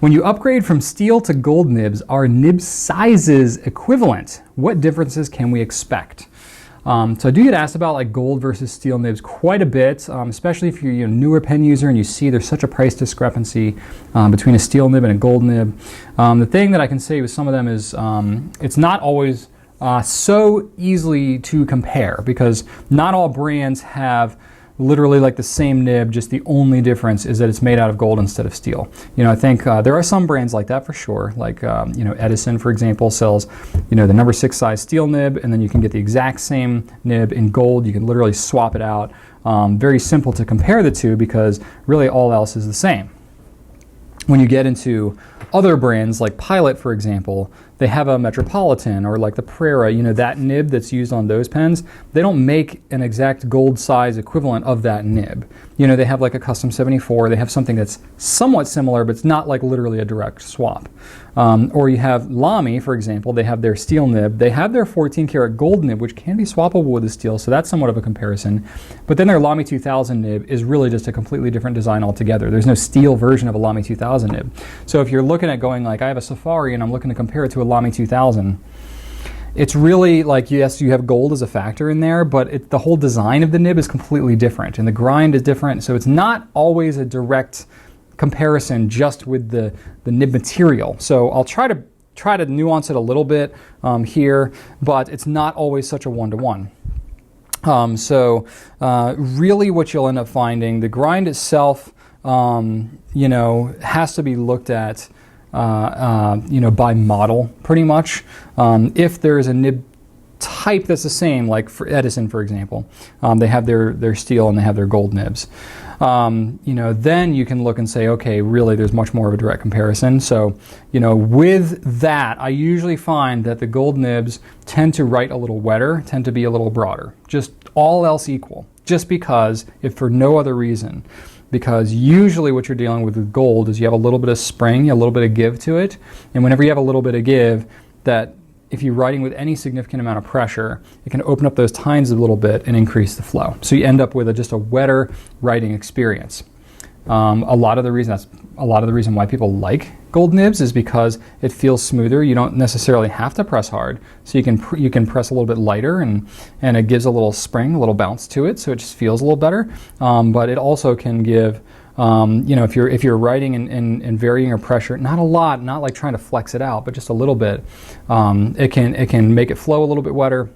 When you upgrade from steel to gold nibs, are nib sizes equivalent? What differences can we expect? So I do get asked about like gold versus steel nibs quite a bit, especially if you're a newer pen user and you see there's such a price discrepancy between a steel nib and a gold nib. The thing that I can say with some of them is it's not always so easily to compare, because not all brands have literally like the same nib, just the only difference is that it's made out of gold instead of steel. I think there are some brands like that for sure, like Edison, for example, sells the number 6 size steel nib, and then you can get the exact same nib in gold. You can literally swap it out. Very simple to compare the two because really all else is the same. When you get into other brands like Pilot, for example, they have a Metropolitan, or like the per-nib, that nib that's used on those pens, they don't make an exact gold size equivalent of that nib. They have like a custom 74, they have something that's somewhat similar, but it's not like literally a direct swap. Or you have Lamy, for example, they have their steel nib, they have their 14 karat gold nib, which can be swappable with the steel, so that's somewhat of a comparison. But then their Lamy 2000 nib is really just a completely different design altogether. There's no steel version of a Lamy 2000 nib. So if you're looking at going like, I have a Safari and I'm looking to compare it to a Lamy 2000, it's really like, yes, you have gold as a factor in there, but the whole design of the nib is completely different, and the grind is different, so it's not always a direct comparison just with the nib material. So I'll try to nuance it a little bit here, but it's not always such a one-to-one. Really what you'll end up finding, the grind itself has to be looked at by model pretty much. If there's a nib type that's the same, like for Edison, for example, they have their steel and they have their gold nibs. Then you can look and say, okay, really there's much more of a direct comparison. So, with that, I usually find that the gold nibs tend to write a little wetter, tend to be a little broader, just all else equal, just because, if for no other reason. Because usually what you're dealing with gold is you have a little bit of spring, a little bit of give to it, and whenever you have a little bit of give, that if you're writing with any significant amount of pressure, it can open up those tines a little bit and increase the flow. So you end up with just a wetter writing experience. A lot of the reason why people like gold nibs is because it feels smoother. You don't necessarily have to press hard, so you can press a little bit lighter, and it gives a little spring, a little bounce to it, so it just feels a little better. But it also can give, if you're writing and varying your pressure, not a lot, not like trying to flex it out, but just a little bit, it can make it flow a little bit wetter,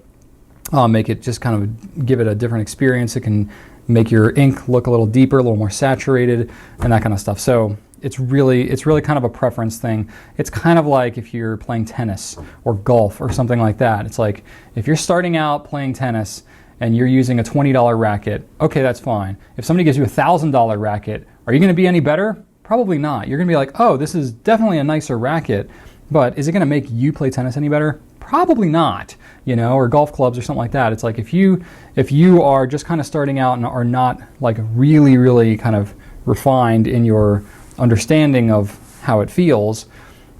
make it just kind of give it a different experience. It can make your ink look a little deeper, a little more saturated, and that kind of stuff. So it's really kind of a preference thing. It's kind of like if you're playing tennis or golf or something like that. It's like if you're starting out playing tennis and you're using a $20 racket, okay, that's fine. If somebody gives you a $1,000 racket, are you going to be any better? Probably not. You're going to be like, oh, this is definitely a nicer racket, but is it going to make you play tennis any better? Probably not, or golf clubs or something like that. It's like if you are just kind of starting out and are not like really, really kind of refined in your understanding of how it feels,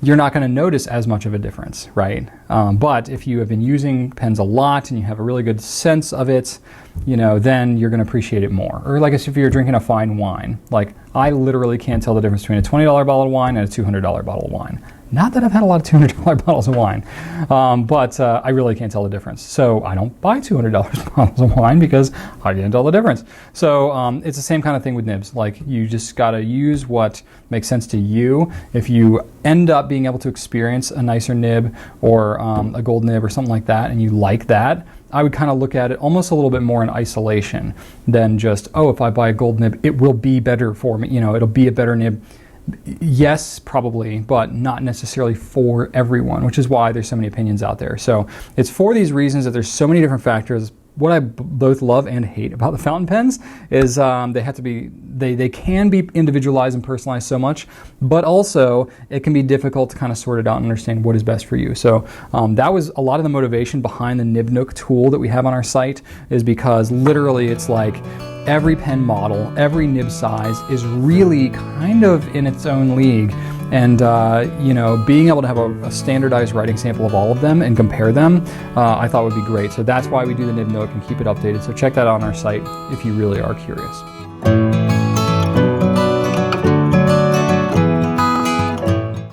you're not going to notice as much of a difference, right? But if you have been using pens a lot and you have a really good sense of it, then you're going to appreciate it more. Or like if you're drinking a fine wine, like I literally can't tell the difference between a $20 bottle of wine and a $200 bottle of wine. Not that I've had a lot of $200 bottles of wine, but I really can't tell the difference. So I don't buy $200 bottles of wine because I can't tell the difference. So it's the same kind of thing with nibs. Like you just got to use what makes sense to you. If you end up being able to experience a nicer nib or a gold nib or something like that, and you like that, I would kind of look at it almost a little bit more in isolation than just, oh, if I buy a gold nib, it will be better for me. It'll be a better nib. Yes, probably, but not necessarily for everyone, which is why there's so many opinions out there. So it's for these reasons that there's so many different factors. What I both love and hate about the fountain pens is they can be individualized and personalized so much, but also it can be difficult to kind of sort it out and understand what is best for you. So that was a lot of the motivation behind the Nib Nook tool that we have on our site, is because literally it's like every pen model, every nib size is really kind of in its own league. And being able to have a standardized writing sample of all of them and compare them, I thought would be great. So that's why we do the Nib Nook and keep it updated. So check that out on our site if you really are curious.